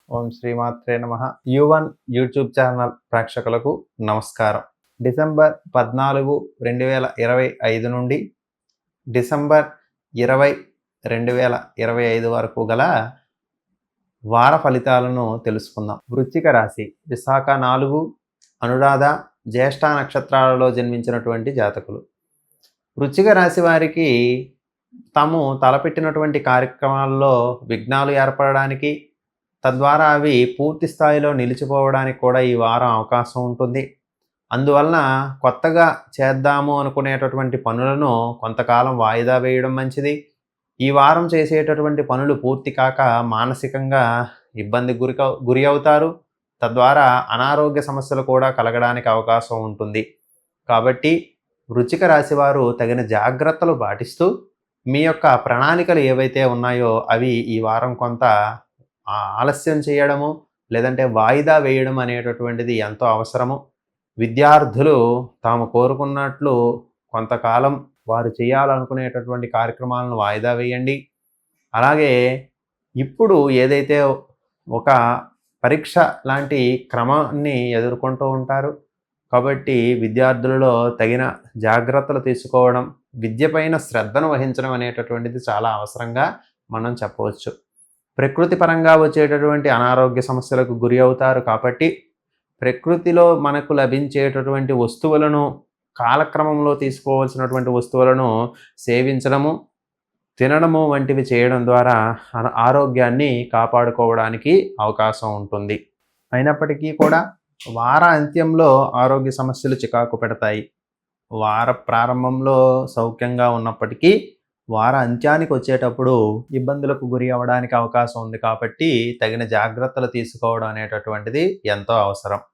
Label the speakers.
Speaker 1: ఓం శ్రీమాత్రే నమః. యు1 YouTube channel ప్రేక్షకులకు నమస్కారం. డిసెంబర్ 14, 2025 నుండి డిసెంబర్ 20, 2025 వరకు గల వార ఫలితాలను తెలుసుకుందాం. వృశ్చిక రాశి విశాఖ 4, అనురాధ, జ్యేష్ఠ నక్షత్రాలలో జన్మించినటువంటి జాతకులు. వృశ్చిక రాశి వారికి తాము తలపెట్టినటువంటి కార్యక్రమాల్లో విఘ్నాలు ఏర్పడడానికి, తద్వారా అవి పూర్తి స్థాయిలో నిలిచిపోవడానికి కూడా ఈ వారం అవకాశం ఉంటుంది. అందువలన కొత్తగా చేద్దాము అనుకునేటటువంటి పనులను కొంతకాలం వాయిదా వేయడం మంచిది. ఈ వారం చేసేటటువంటి పనులు పూర్తి కాక మానసికంగా ఇబ్బందికి గురి అవుతారు. తద్వారా అనారోగ్య సమస్యలు కూడా కలగడానికి అవకాశం ఉంటుంది. కాబట్టి వృశ్చిక రాశి వారు తగిన జాగ్రత్తలు పాటిస్తూ మీ యొక్క ప్రణాళికలు ఏవైతే ఉన్నాయో అవి ఈ వారం కొంత ఆలస్యం చేయడము, లేదంటే వాయిదా వేయడం అనేటటువంటిది ఎంతో అవసరము. విద్యార్థులు తాము కోరుకున్నట్లు కొంతకాలం వారు చేయాలనుకునేటటువంటి కార్యక్రమాలను వాయిదా వేయండి. అలాగే ఇప్పుడు ఏదైతే ఒక పరీక్ష లాంటి క్రమాన్ని ఎదుర్కొంటూ ఉంటారు. కాబట్టి విద్యార్థులలో తగిన జాగ్రత్తలు తీసుకోవడం, విద్యపైన శ్రద్ధను వహించడం అనేటటువంటిది చాలా అవసరంగా మనం చెప్పవచ్చు. ప్రకృతి పరంగా వచ్చేటటువంటి అనారోగ్య సమస్యలకు గురి అవుతారు. కాబట్టి ప్రకృతిలో మనకు లభించేటటువంటి వస్తువులను, కాలక్రమంలో తీసుకోవాల్సినటువంటి వస్తువులను సేవించడము, తినడము వంటివి చేయడం ద్వారా ఆరోగ్యాన్ని కాపాడుకోవడానికి అవకాశం ఉంటుంది. అయినప్పటికీ కూడా వార అంత్యంలో ఆరోగ్య సమస్యలు చికాకు పెడతాయి. వార ప్రారంభంలో సౌఖ్యంగా ఉన్నప్పటికీ వార అంత్యానికి వచ్చేటప్పుడు ఇబ్బందులకు గురి అవ్వడానికి అవకాశం ఉంది. కాబట్టి తగిన జాగ్రత్తలు తీసుకోవడం అనేటటువంటిది ఎంతో అవసరం.